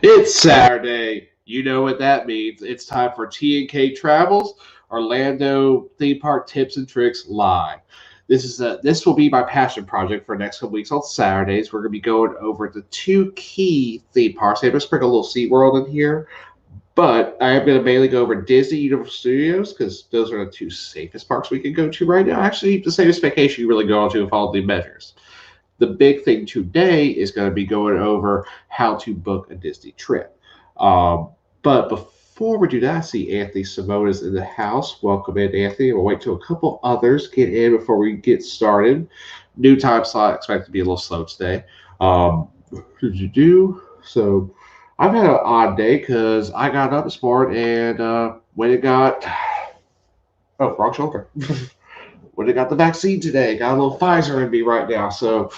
It's Saturday. You know what that means. It's time for T&K Travels Orlando Theme Park Tips and Tricks Live. This will be my passion project for the next couple weeks on Saturdays. We're going to be going over the two key theme parks. I'm going to sprinkle a little SeaWorld in here, but I am going to mainly go over Disney Universal Studios because those are the two safest parks we can go to right now. Actually, the safest vacation you really go on to with all the measures. The big thing today is going to be going over how to book a Disney trip. But before we do that, I see Anthony Simona's in the house. Welcome in, Anthony. We'll wait till a couple others get in before we get started. New time slot, expect to be a little slow today. So I've had an odd day because I got up this morning and when it got, oh, wrong shoulder. When I got the vaccine today, got a little Pfizer in me right now. So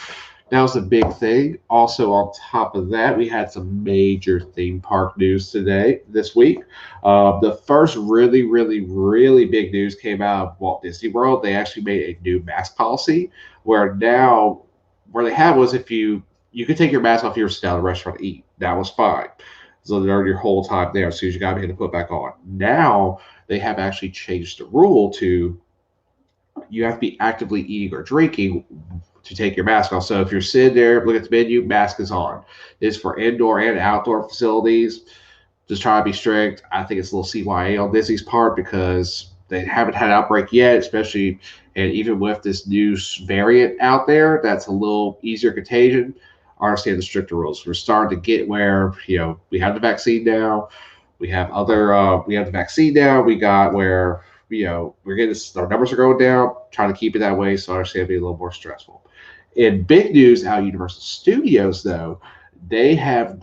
that was a big thing. Also, on top of that, we had some major theme park news this week. The first really big news came out of Walt Disney World. They actually made a new mask policy where now, where they had was if you could take your mask off if you were sitting down at a restaurant to eat. That was fine. So during your whole time there, as soon as you got in to put it back on. Now they have actually changed the rule to you have to be actively eating or drinking to take your mask off. So if you're sitting there, look at the menu, mask is on. It's for indoor and outdoor facilities. Just try to be strict. I think it's a little CYA on Disney's part because they haven't had an outbreak yet, especially, and even with this new variant out there, that's a little easier contagion. I understand the stricter rules. We're starting to get where, we have the vaccine now. We have the vaccine now. We got where, we're getting our numbers are going down, trying to keep it that way. So I understand it'd be a little more stressful. In big news out of Universal Studios, though, they have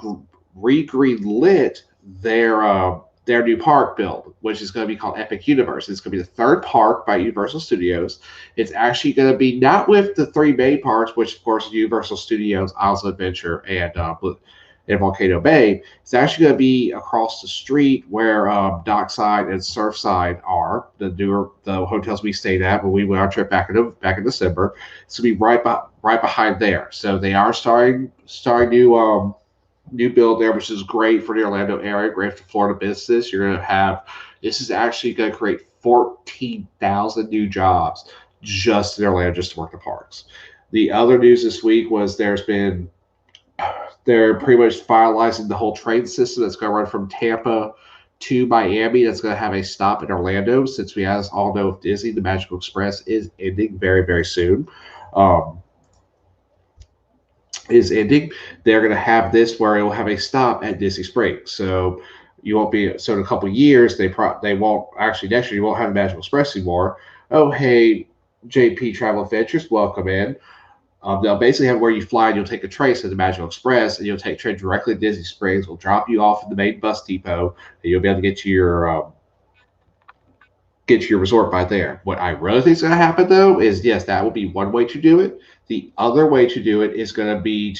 re-green-lit their new park build, which is going to be called Epic Universe. It's going to be the third park by Universal Studios. It's actually going to be not with the three main parks, which, of course, Universal Studios, Islands of Adventure, and Volcano Bay. It's actually going to be across the street where Dockside and Surfside are, the hotels we stayed at when we went on our trip back in December. It's going to be right behind there. So they are starting new build there, which is great for the Orlando area, great for Florida business. You're going to have this is actually going to create 14,000 new jobs just in Orlando, just to work the parks. The other news this week was they're pretty much finalizing the whole train system that's going to run from Tampa to Miami. That's going to have a stop in Orlando, since we all know with Disney, the Magical Express is ending very soon. They're going to have this where it will have a stop at Disney Springs. So you won't be. So in a couple of years, they won't actually next year you won't have the Magical Express anymore. Oh, hey, JP Travel Adventures, welcome in. They'll basically have where you fly and you'll take a train to the Magical Express and you'll take a train directly to Disney Springs. We'll drop you off at the main bus depot and you'll be able to get to your resort by there. What I really think is going to happen though is yes, that will be one way to do it. The other way to do it is going to be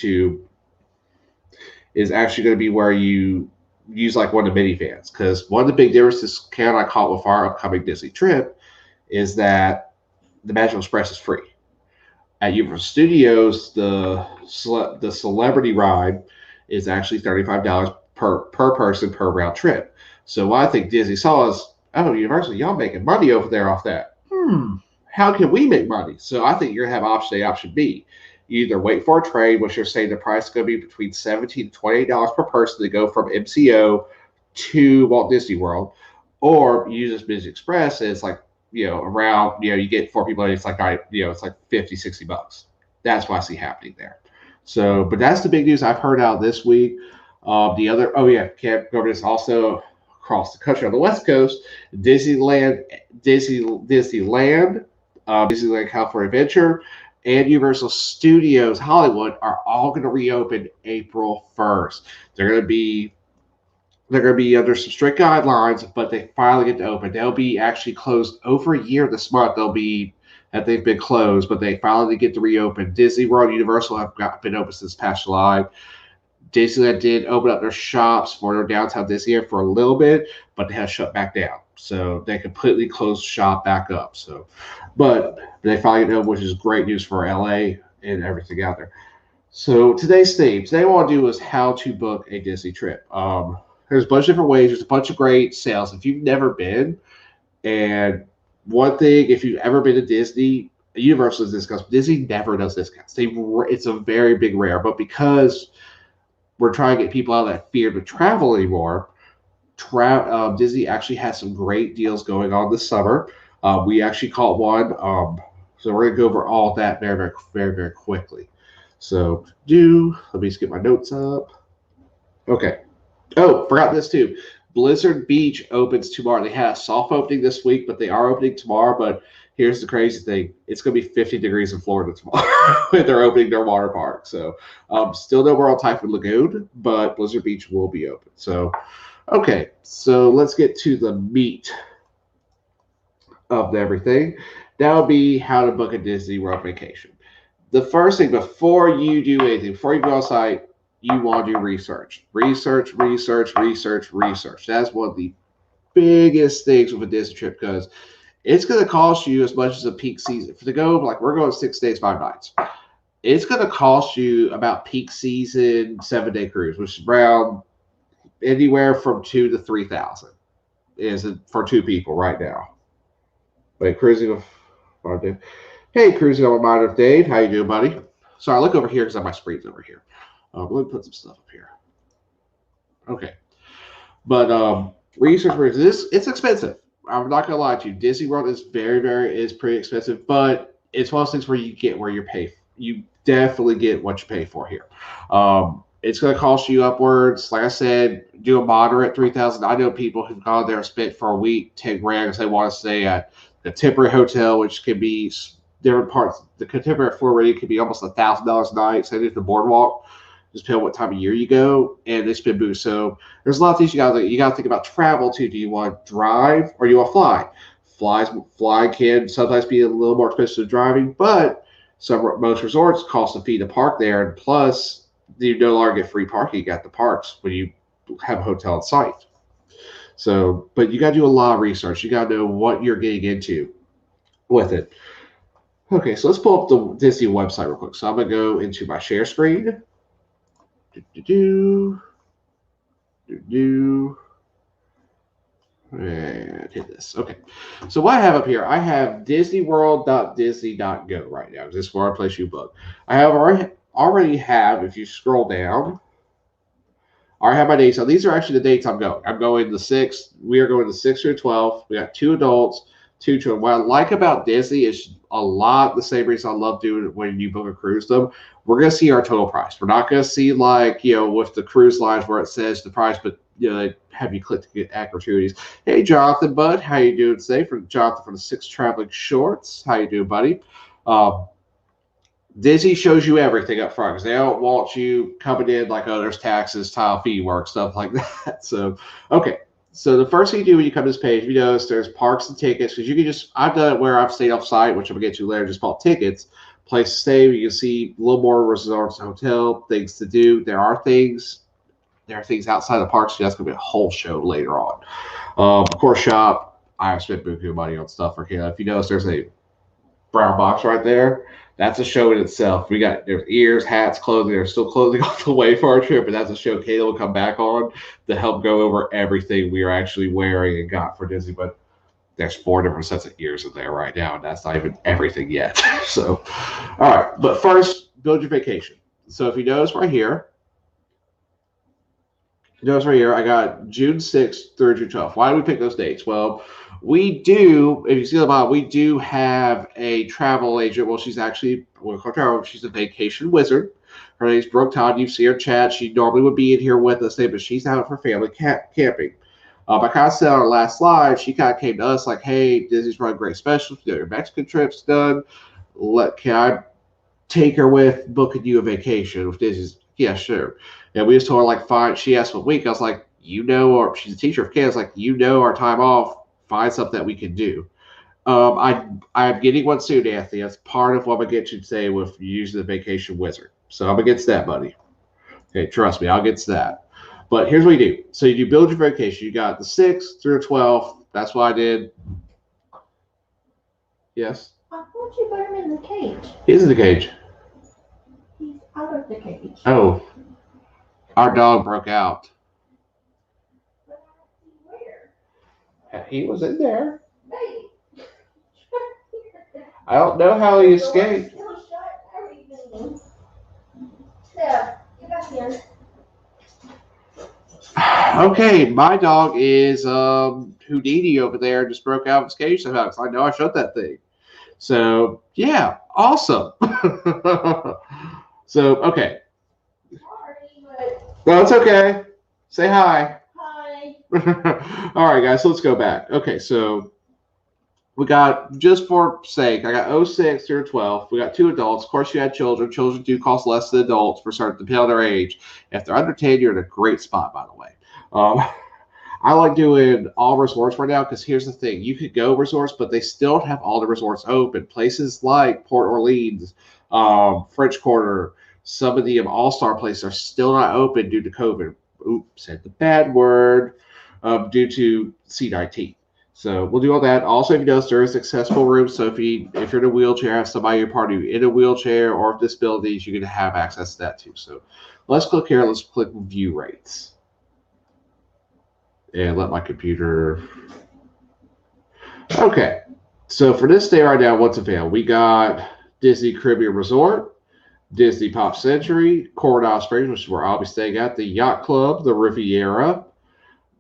where you use like one of the minivans, because one of the big differences Ken and I caught with our upcoming Disney trip is that the Magical Express is free. At Universal Studios, the Celebrity Ride is actually $35 per person per round trip. So what I think Disney saw is, oh, Universal, y'all making money over there off that. How can we make money? So I think you're going to have option A, option B. You either wait for a train, which you're saying the price is going to be between $17 to $28 per person to go from MCO to Walt Disney World, or you use this Disney Express and it's like, around, you get four people, and it's like, it's like $50-$60. That's what I see happening there. So, but that's the big news I've heard out this week. Can't go over this also across the country on the West Coast. Disneyland California Adventure, and Universal Studios Hollywood are all going to reopen April 1st. They're going to be under some strict guidelines, but they finally get to open. They'll be actually closed over a year this month. They've been closed, but they finally get to reopen. Disney World, Universal have been open since past July. Disneyland did open up their shops for their downtown Disneyland for a little bit, but they have shut back down. So they completely closed shop back up. So, but they finally get open, which is great news for LA and everything out there. So today's theme, today what I want to do is how to book a Disney trip. There's a bunch of different ways. There's a bunch of great sales. If you've never been, and one thing, if you've ever been to Disney, Universal does discounts. Disney never does discounts. It's a very big rare, but because we're trying to get people out of that fear to travel anymore, Disney actually has some great deals going on this summer. We actually caught one. So we're gonna go over all of that very quickly. So let me just get my notes up. Okay. Oh, forgot this too. Blizzard Beach opens tomorrow. They had a soft opening this week, but they are opening tomorrow. But here's the crazy thing: it's going to be 50 degrees in Florida tomorrow when they're opening their water park. So, still no more on Typhoon Lagoon, but Blizzard Beach will be open. So, okay, so let's get to the meat of everything. That would be how to book a Disney World vacation. The first thing before you do anything, before you go outside, you want to do research. Research. That's one of the biggest things with a Disney trip because it's going to cost you as much as a peak season. To go, like we're going 6 days, 5 nights, it's going to cost you about peak season 7-day cruise, which is around anywhere from 2 to 3,000 is it for 2 people right now. Wait, cruising of Dave. Hey, cruising on my mind of Dave. How you doing, buddy? So I look over here because my screen's over here. Let me put some stuff up here. Okay. But research this it's expensive. I'm not gonna lie to you. Disney World is is pretty expensive, but it's one of those things where you get where you pay. You definitely get what you pay for here. It's gonna cost you upwards. Like I said, do a moderate 3,000. I know people who've gone there and spent for a week 10 grand because they want to stay at the temporary hotel, which can be different parts. The contemporary Florida could be almost $1,000 a night. Say at the boardwalk. Just depending on what time of year you go, and they spin boost. So there's a lot of things you got to think about travel too. Do you want to drive or do you want to fly? Fly can sometimes be a little more expensive than driving, but most resorts cost a fee to park there, and plus you no longer get free parking at the parks when you have a hotel on site. So, but you got to do a lot of research. You got to know what you're getting into with it. Okay, so let's pull up the Disney website real quick. So I'm gonna go into my share screen. And hit this. Okay. So what I have up here, I have disneyworld.disney.go right now. This is where I place you book. I have already have, if you scroll down, I already have my dates. So these are actually the dates I'm going. I'm going the 6th. We are going the 6th through 12th. We got 2 adults, 2 children. What I like about Disney is a lot the same reason I love doing it when you book a cruise them. We're going to see our total price. We're not going to see with the cruise lines where it says the price, but they have you click to get gratuities. Hey, Jonathan, bud, how you doing today? For Jonathan from the 6 Traveling Shorts, how you doing, buddy? Disney shows you everything up front because they don't want you coming in like, oh, there's taxes, tile fee work, stuff like that. So, okay. So the first thing you do when you come to this page, you notice there's parks and tickets because you can I've done it where I've stayed off site, which I'm gonna get to later, just bought tickets, place to stay. You can see a little more resorts, hotel, things to do. There are things outside the parks. So that's gonna be a whole show later on. Of course, shop. I have spent buku money on stuff for Kayla. If you notice, there's a brown box right there. That's a show in itself. There's ears, hats, clothing. There's still clothing on the way for our trip, but that's a show Kayla will come back on to help go over everything we are actually wearing and got for Disney. But there's 4 different sets of ears in there right now, and that's not even everything yet. So, all right. But first, build your vacation. So if you notice right here, I got June 6th through June 12th. Why do we pick those dates? Well, we do, if you see the bottom, we do have a travel agent. Well, she's actually, she's a vacation wizard. Her name's Brooke Todd. You see her chat. She normally would be in here with us today, but she's out for family camping. I kind of said on our last slide, she kind of came to us like, hey, Disney's running great specials. Your Mexican trip's done. Can I take her with booking you a vacation with Disney's? Yeah, sure. And we just told her, like, fine. She asked what week. I was like, or she's a teacher of kids. Like, our time off. Find something that we can do. I'm getting one soon, Anthony. That's part of what I'm going to get you today with using the vacation wizard. So I'm against that, buddy. Okay, trust me, I'll get to that. But here's what you do. So you build your vacation. You got the 6th through 12th. That's what I did. Yes? Why don't you put him in the cage? He's in the cage. He's out of of the cage. Oh, our dog broke out. Where? He was in there. Baby. I don't know how he escaped. Still shut everything. Steph, get back here. Okay, my dog is Houdini over there. Just broke out of his cage somehow because I know I shut that thing. So yeah, awesome. So okay, Sorry, but no, it's okay. Say hi. hi. All right, guys, so let's go back. Okay, so we got, just for sake, I got 06 through 12. We got 2 adults. Of course, you had children. Children do cost less than adults for certain, depending on their age. If they're under 10, you're in a great spot, by the way. I like doing all resorts right now because here's the thing. You could go resorts, but they still don't have all the resorts open. Places like Port Orleans, French Quarter, some of the all-star places are still not open due to COVID. Oops, said the bad word. Due to C-19. So we'll do all that. Also, if you notice, there is accessible rooms. So if you're in a wheelchair, have somebody in your party in a wheelchair or with disabilities, you can have access to that too. So let's click here. Let's click view rates. And let my computer. Okay. So for this day right now, what's available? We got Disney Caribbean Resort, Disney Pop Century, Coronado Springs, which is where I'll be staying at, the Yacht Club, the Riviera,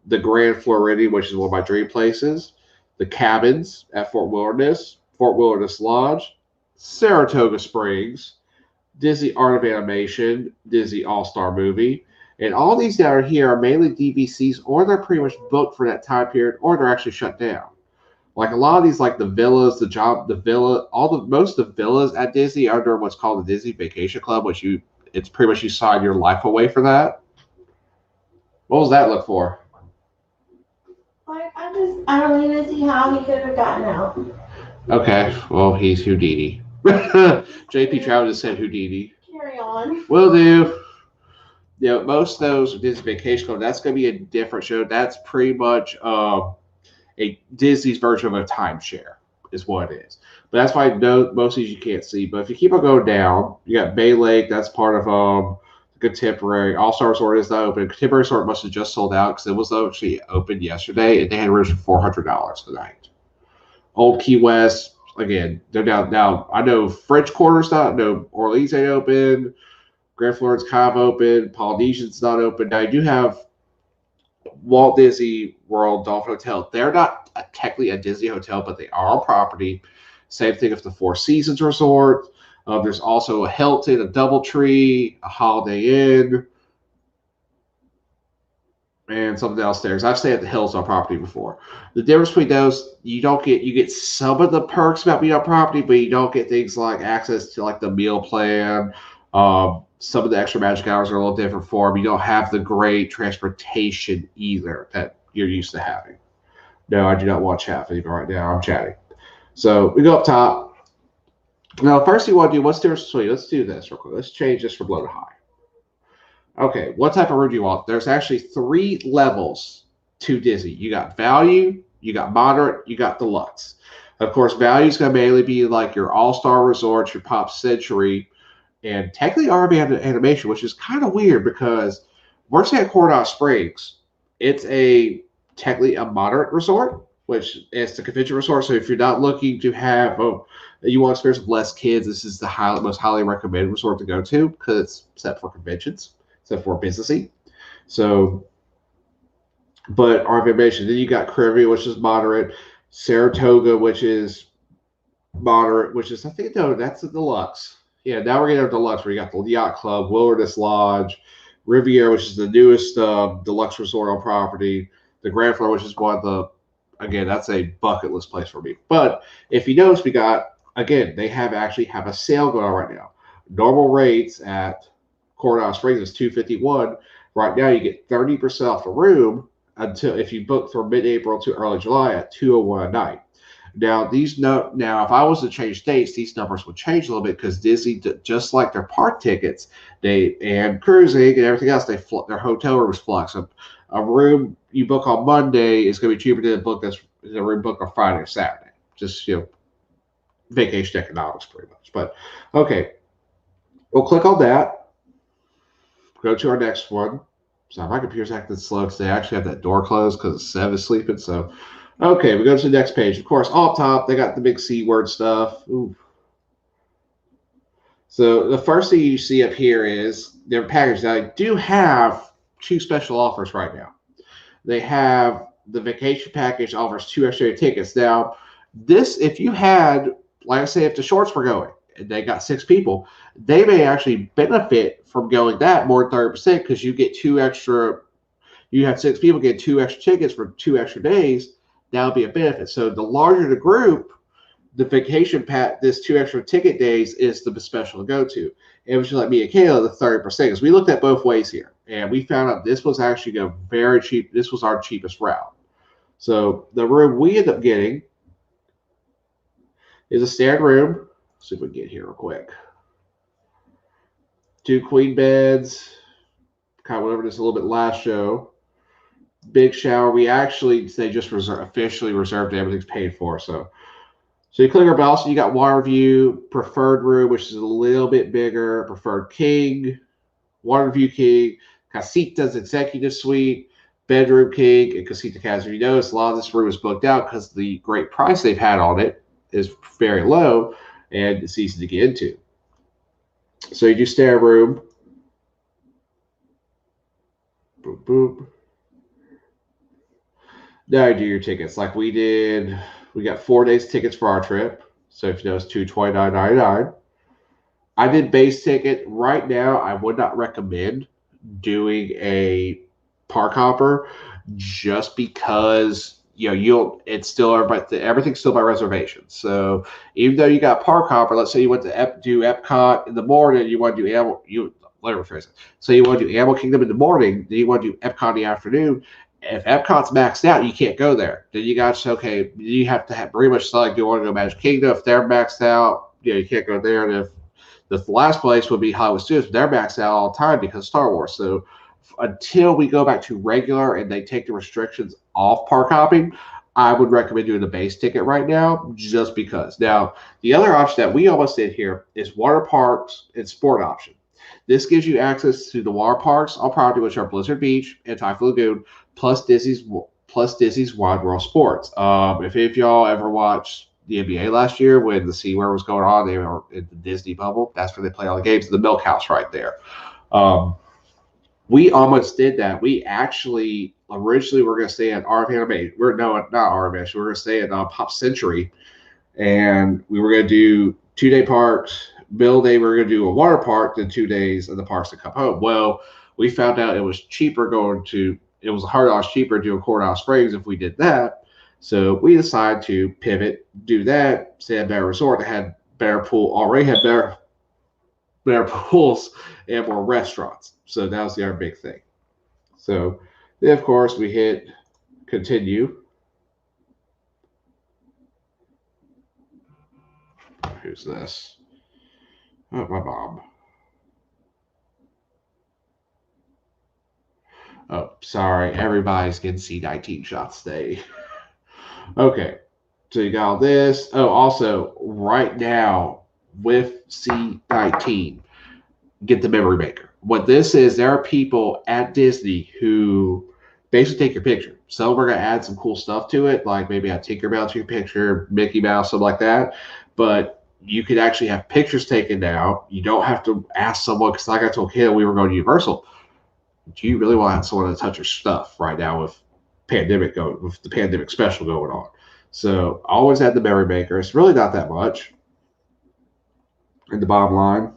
the Grand Floridian, which is one of my dream places, the cabins at Fort Wilderness Lodge, Saratoga Springs, Disney Art of Animation, Disney All-Star Movie. And all these that are here are mainly DVCs, or they're pretty much booked for that time period, or they're actually shut down. Like a lot of these, like the villas, most of the villas at Disney are under what's called the Disney Vacation Club, it's pretty much you sign your life away for that. What was that look for? Like, I don't even see how he could have gotten out. Okay, well, he's Houdini. JP Travels just said Houdini. Carry on. Will do. You know, most of those Disney Vacation Club, that's going to be a different show. That's pretty much a Disney's version of a timeshare, is what it is. But that's why most of these you can't see. But if you keep on going down, you got Bay Lake. That's part of Contemporary. All-Star Resort is not open. Contemporary Resort must have just sold out because it was actually open yesterday, and they had rooms for $400 tonight. Old Key West, again, they're down. Now, I know French Quarter's not, no, Orleans ain't open. Grand Floridian's kind of open. Polynesian's not open. Now, you do have Walt Disney World Dolphin Hotel. They're not technically a Disney hotel, but they are on property. Same thing with the Four Seasons Resort. There's also a Hilton, a Doubletree, a Holiday Inn, and something else there. Because I've stayed at the Hills on property before. The difference between those, you get some of the perks about being on property, but you don't get things like access to like the meal plan. Some of the extra magic hours are a little different for them. You don't have the great transportation either that you're used to having. No, I do not want to chat with you right now. I'm chatting. So we go up top. Now, first thing you want to do, let's do this real quick. Let's change this from low to high. Okay, what type of room do you want? There's actually 3 levels to Disney. You got value, you got moderate, you got deluxe. Of course, value is going to mainly be like your all-star resorts, your Pop Century, and technically RV Animation, which is kind of weird because we're saying Coronado Springs. It's technically a moderate resort, which is the convention resort. So if you're not looking to have, you want to experience with less kids, this is the most highly recommended resort to go to because it's set for conventions, set for businessy. So, but RV Animation. Then you got Caribbean, which is moderate, Saratoga, which is moderate, which is, I think, no, that's the deluxe. Yeah, now we're getting to deluxe where you got the Yacht Club, Wilderness Lodge, Riviera, which is the newest deluxe resort on property, the Grand Floridian, which is one of the, again, that's a bucket list place for me. But if you notice, we got, again, they actually have a sale going on right now. Normal rates at Coronado Springs is $251. Right now, you get 30% off the room until if you book from mid-April to early July at $201 a night. Now, if I was to change dates, these numbers would change a little bit because Disney, just like their park tickets, and cruising and everything else, their hotel rooms flex. A room you book on Monday is going to be cheaper than a room booked on Friday or Saturday. Just vacation economics, pretty much. But okay, we'll click on that. go to our next one. So my computer's acting slow today. I actually have that door closed because Sev is sleeping. So, okay, we go to the next page. Of course, all top, they got the big C word stuff. Ooh. So the first thing you see up here is their package. Now, they do have two special offers right now. They have the vacation package offers 2 extra tickets. Now, this, if you had, like I say, if the shorts were going and they got 6 people, they may actually benefit from going that more than 30% because you get 2 extra. You have 6 people get 2 extra tickets for 2 extra days. That would be a benefit. So the larger the group, the vacation pat, this 2 extra ticket days is the special to go to. It was just like me and Kayla, the 30%. Because we looked at both ways here, and we found out this was actually a very cheap. This was our cheapest route. So the room we end up getting is a standard room. Let's see if we can get here real quick. 2 queen beds. Kind of went over this a little bit last show. Big shower. We actually they just officially reserved it. Everything's paid for. So you click our bell. So you got water view, preferred room, which is a little bit bigger, preferred king, water view king, Casita's executive suite, bedroom king, and Casita Casa. You notice a lot of this room is booked out because the great price they've had on it is very low and it's easy to get into. So you do stair room. Boop, boop. Now you do your tickets like we did. We got 4 days tickets for our trip. So if you notice, $229.99. I did base ticket. Right now, I would not recommend doing a park hopper just because you'll it's still everything's still by reservation. So even though you got park hopper, let's say you went to do Epcot in the morning, you want to do let me rephrase it. So you want to do Animal Kingdom in the morning, then you want to do Epcot in the afternoon. If Epcot's maxed out, you can't go there. Then you got to say, okay, you have to have pretty much select, do you want to go Magic Kingdom? If they're maxed out, you can't go there. And if the last place would be Hollywood Studios, they're maxed out all the time because of Star Wars. So until we go back to regular and they take the restrictions off park hopping, I would recommend doing the base ticket right now just because. Now, the other option that we almost did here is water parks and sport option. This gives you access to the water parks on property, which are Blizzard Beach and Typhoon Lagoon, plus Disney's Wide World Sports. If y'all ever watched the NBA last year when the SeaWorld was going on, they were in the Disney bubble. That's where they play all the games. The Milk House right there. We almost did that. We actually originally were going to stay at RF Animation. Not RF Animation. We were going to stay at Pop Century, and we were going to do 2-day parks. Middle day, we were going to do a water park, then 2 days of the parks to come home. Well, we found out it was cheaper it was $100 cheaper to do a Coronado Springs if we did that. So we decided to pivot, do that, stay at Bear Resort that had already had better pools and more restaurants. So that was the other big thing. So then, of course, we hit continue. Who's this? Oh, my mom. Oh, sorry. Everybody's getting C19 shots today. Okay. So you got all this. Oh, also, right now with C19, get the memory maker. What this is, there are people at Disney who basically take your picture. Some are going to add some cool stuff to it, like maybe add Tinkerbell to your picture, Mickey Mouse, something like that. But you could actually have pictures taken now. You don't have to ask someone, because like I told Kayla, we were going to Universal. Do you really want someone to touch your stuff right now with the pandemic special going on? So always add the memory maker. It's really not that much. And the bottom line,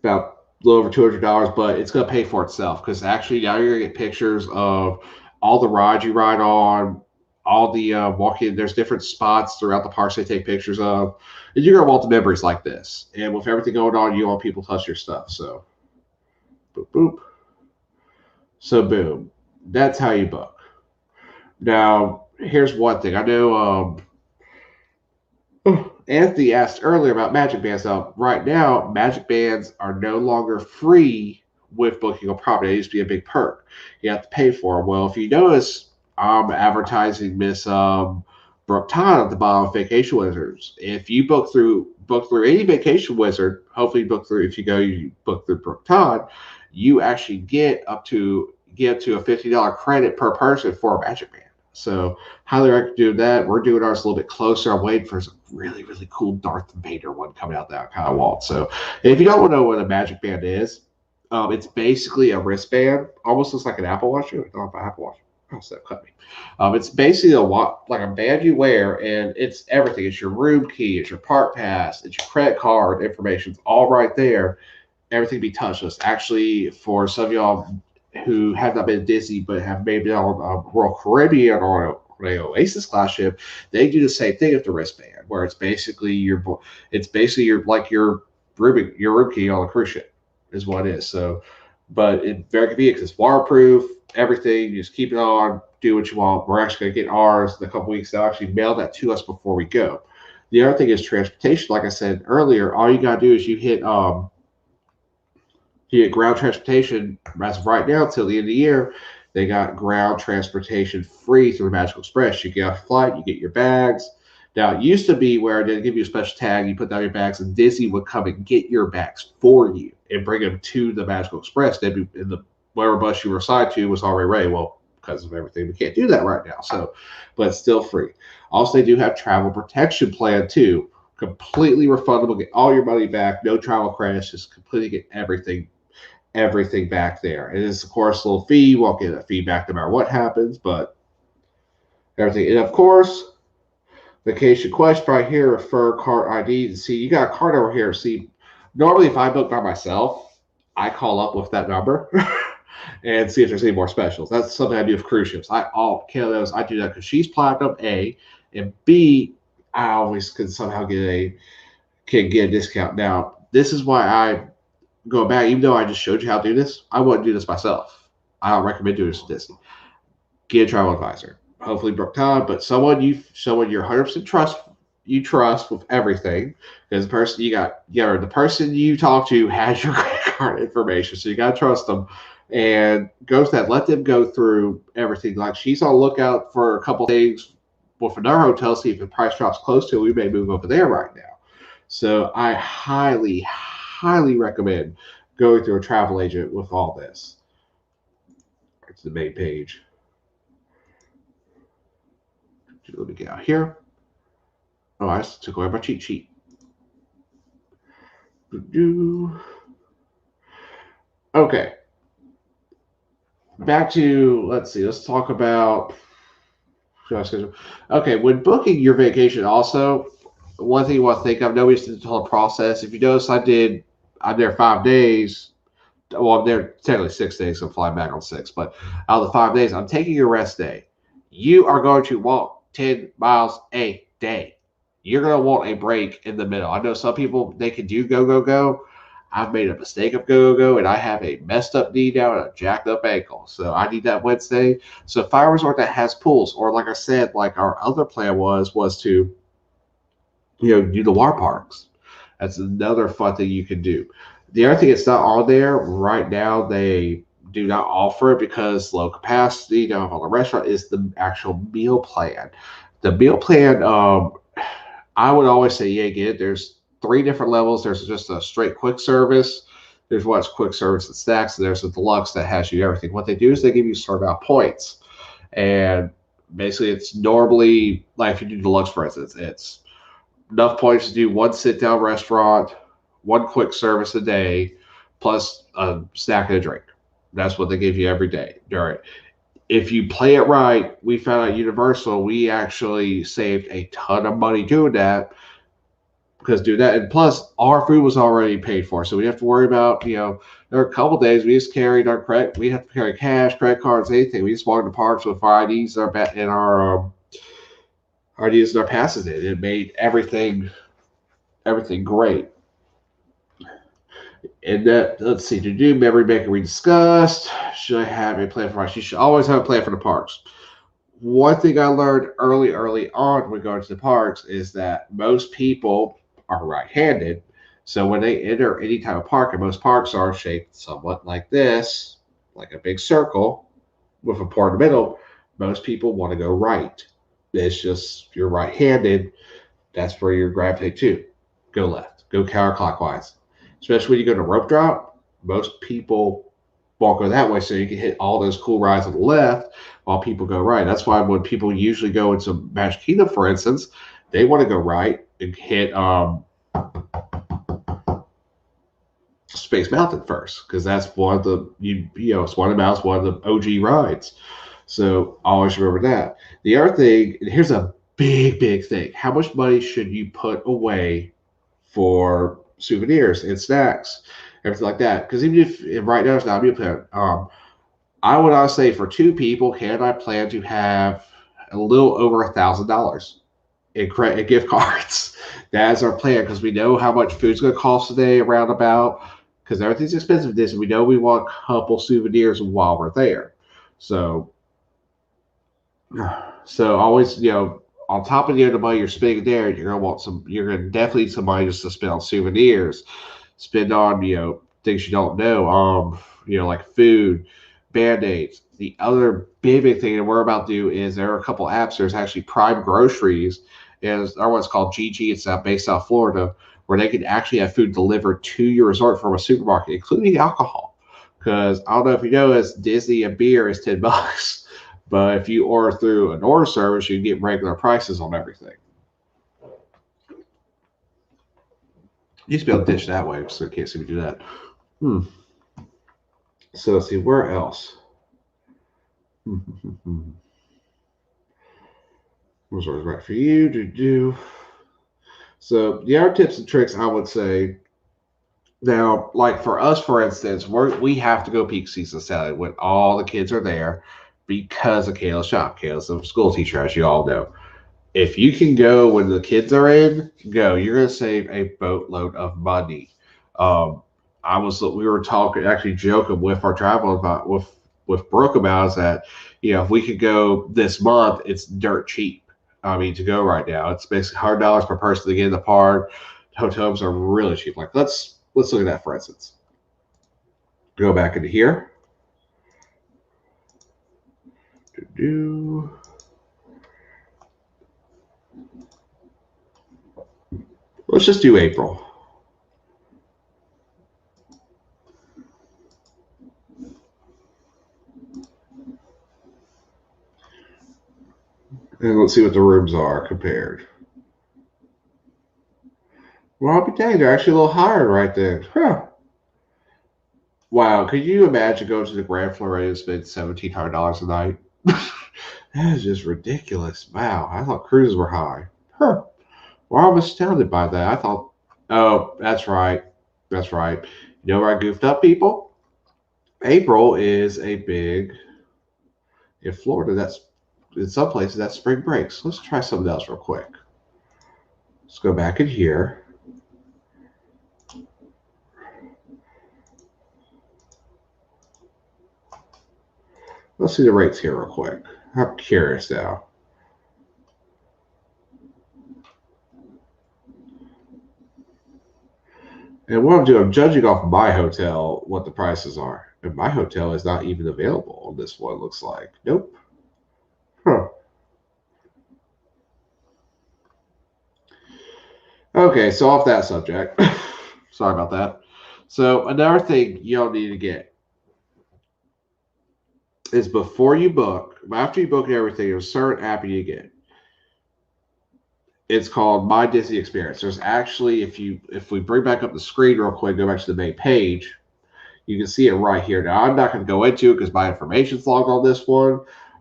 about a little over $200, but it's going to pay for itself because actually now you're going to get pictures of all the rides you ride on, all the walking. There's different spots throughout the parks they take pictures of, and you're going to want the memories like this. And with everything going on, you want people to touch your stuff. So, boop, boop. So, boom. That's how you book. Now, here's one thing. I know Anthony asked earlier about Magic Bands. Now, right now, Magic Bands are no longer free with booking a property. It used to be a big perk. You have to pay for them. Well, if you notice, I'm advertising Miss Brooke Todd at the bottom of Vacation Wizards. If you book through book through any vacation wizard, hopefully book through if you book through Brook Todd, you actually get to a $50 credit per person for a Magic Band. So highly recommend doing that. We're doing ours a little bit closer. I'm waiting for some really, really cool Darth Vader one coming out that I kind of want. So if you don't know what a Magic Band is, it's basically a wristband, almost looks like an Apple Watch. I don't have an Apple Watch. Oh, so that cut me. It's basically like a band you wear, and it's everything. It's your room key, it's your park pass, it's your credit card information. It's all right there. Everything be touchless. Actually, for some of y'all who have not been to Disney but have maybe been on Royal Caribbean or an Oasis class ship, they do the same thing with the wristband, where it's basically your like your room key on a cruise ship is what it is. So, but it's very convenient because it's waterproof. Everything, you just keep it on, do what you want. We're actually going to get ours in a couple weeks. They'll actually mail that to us before we go. The other thing is transportation. Like I said earlier, all you got to do is you get ground transportation as of right now till the end of the year. They got ground transportation free through Magical Express. You get off a flight, you get your bags. Now it used to be where they'd give you a special tag, you put down your bags, and Disney would come and get your bags for you and bring them to the Magical Express. They'd be in the whatever bus you were assigned to was already ready. Well, because of everything, we can't do that right now. So, but it's still free. Also, they do have travel protection plan too. Completely refundable, get all your money back, no travel credits, just completely get everything back there. It is, of course, a little fee. You won't get a fee back no matter what happens, but everything. And of course, vacation question right here, refer card ID. See, you got a card over here. See, normally if I book by myself, I call up with that number and see if there's any more specials. That's something I do with cruise ships. I do that because she's platinum A, and B, I always can get a discount. Now, this is why I go back, even though I just showed you how to do this, I wouldn't do this myself. I don't recommend doing this to Disney. Get a travel advisor. Hopefully Brooke Todd, but someone you're 100% trust with everything. Because the person you talk to has your credit card information, so you gotta trust them. And go to that. Let them go through everything. Like she's on the lookout for a couple things with another hotel. See if the price drops close to it. We may move over there right now. So I highly, highly recommend going through a travel agent with all this. It's the main page. Let me get out here. Oh, I just took away my cheat sheet. Okay. Back to, let's see, let's talk about. Okay, when booking your vacation, also, one thing you want to think of, nobody's did the whole process. If you notice, I'm there 5 days. Well, I'm there technically 6 days, so I'm flying back on 6. But out of the 5 days, I'm taking a rest day. You are going to walk 10 miles a day. You're going to want a break in the middle. I know some people, they can do go, go, go. I've made a mistake of go, go, go, and I have a messed up knee now and a jacked up ankle. So I need that Wednesday. So Fire Resort that has pools, or like I said, like our other plan was to, do the water parks. That's another fun thing you can do. The other thing that's not on there right now, they do not offer it because low capacity, don't have all the restaurant, is the actual meal plan. The meal plan, I would always say, yeah, get it. There's 3 different levels. There's just a straight quick service. There's what's quick service that stacks. And there's a deluxe that has you everything. What they do is they give you sort of points. And basically, it's normally, like if you do deluxe, for instance, it's enough points to do one sit down restaurant, one quick service a day, plus a snack and a drink. That's what they give you every day. All right. If you play it right, we found at Universal, we actually saved a ton of money doing that because do that. And plus, our food was already paid for. So we didn't have to worry about, there are a couple days we just carried our credit. We didn't have to carry cash, credit cards, anything. We just walked in the parks with our IDs and our IDs and our passes in. It made everything great. And that, let's see, to do memory maker we discussed. Should I have a plan for parks? You should always have a plan for the parks. One thing I learned early on when going to the parks is that most people are right-handed. So when they enter any type of park, and most parks are shaped somewhat like this, like a big circle with a part in the middle, most people want to go right. It's just you're right-handed. That's where you're gravitating to. go left, go counterclockwise. Especially when you go to rope drop, most people won't go that way, so you can hit all those cool rides on the left while people go right. That's why when people usually go into Magic Kingdom, for instance, they want to go right and hit Space Mountain first because that's one of the it's one of the mountains, one of the OG rides. So always remember that. The other thing, and here's a big thing: how much money should you put away for souvenirs and snacks, everything like that? Because even if right now it's not a meal plan, I would honestly say for two people, can I plan to have a little over $1,000 in credit gift cards? That's our plan because we know how much food's going to cost today around about because everything's expensive. This we know we want a couple souvenirs while we're there. So always on top of the money you're spending there, you're gonna want some. You're gonna definitely need some money just to spend on souvenirs, spend on things you don't know. Like food, band-aids. The other big thing that we're about to do is there are a couple apps. There's actually Prime Groceries, is our one's called GG. It's based out of Florida, where they can actually have food delivered to your resort from a supermarket, including alcohol. Because I don't know if you know, as Disney and beer is $10. But if you order through an order service, you get regular prices on everything. You used to be able to dish that way, so I can't see me do that. So let's see, where else? What's always right for you to do? So the other tips and tricks I would say now, like for us, for instance, we have to go peak season Saturday when all the kids are there because of Kayla's shop. Kayla's a school teacher, as you all know. If you can go when the kids are in, go. You're going to save a boatload of money. Um, we were talking, actually joking with our travel about with Brooke about is that if we could go this month, it's dirt cheap. I mean, to go right now, it's basically $100 per person to get in the park. Hotels are really cheap. Like let's look at that for instance. Go back into here. Let's just do April. And let's see what the rooms are compared. Well, I'll be dang, they're actually a little higher right there. Huh. Wow, could you imagine going to the Grand Floridian and spend $1,700 a night? That is just ridiculous. Wow, I thought cruises were high. Huh. Well, I'm astounded by that. I thought, oh, that's right. That's right. You know where I goofed up, people? April is a big, in Florida, that's in some places, that's spring breaks. Let's try something else real quick. Let's go back in here. Let's see the rates here real quick. I'm curious now. And what I'm doing, I'm judging off my hotel what the prices are. And my hotel is not even available on this one, looks like. Nope. Huh. Okay, so off that subject. Sorry about that. So another thing you'll need to get is before you book, after you book everything, there's a certain app you get. It's called My Disney Experience. There's actually, if we bring back up the screen real quick, go back to the main page, you can see it right here. Now I'm not going to go into it because my information's logged on this one,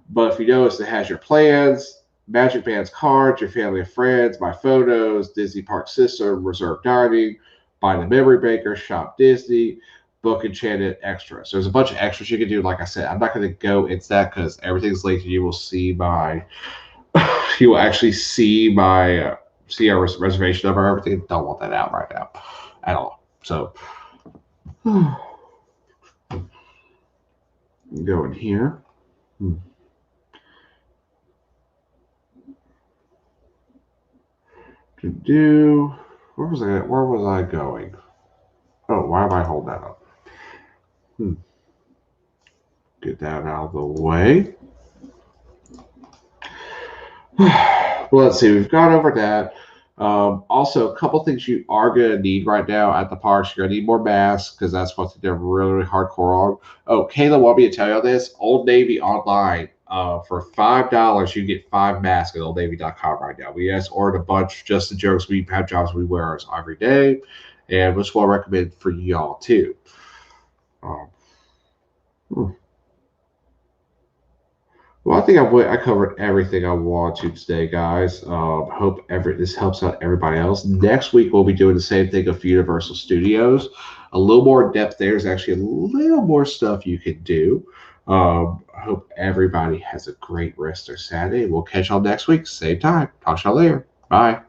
but if you notice, it has your plans, Magic Band's cards, your family and friends, my photos, Disney Park System, reserved dining, buy the memory maker, shop Disney, book enchanted extras. There's a bunch of extras you can do. Like I said, I'm not going to go into that because everything's linked. You will see you will actually see see our reservation number. Everything. Don't want that out right now at all. So go in here. Where was I going? Oh, why am I holding that up? Get that out of the way. Well, let's see. We've gone over that. Also, a couple things you are going to need right now at the parks. You're going to need more masks because that's what they're really, really hardcore on. Oh, Kayla wanted me to tell you all this. Old Navy online. For $5, you get 5 masks at OldNavy.com right now. We just ordered a bunch just the jokes. We have jobs we wear ours every day, and which we'll recommend for y'all too. Um, hmm. Well, I think I covered everything I want to today, guys. Hope this helps out everybody else. Next week we'll be doing the same thing of Universal Studios. A little more in depth. There's actually a little more stuff you can do. I hope everybody has a great rest of their Saturday. We'll catch y'all next week, same time. Talk to y'all later. Bye.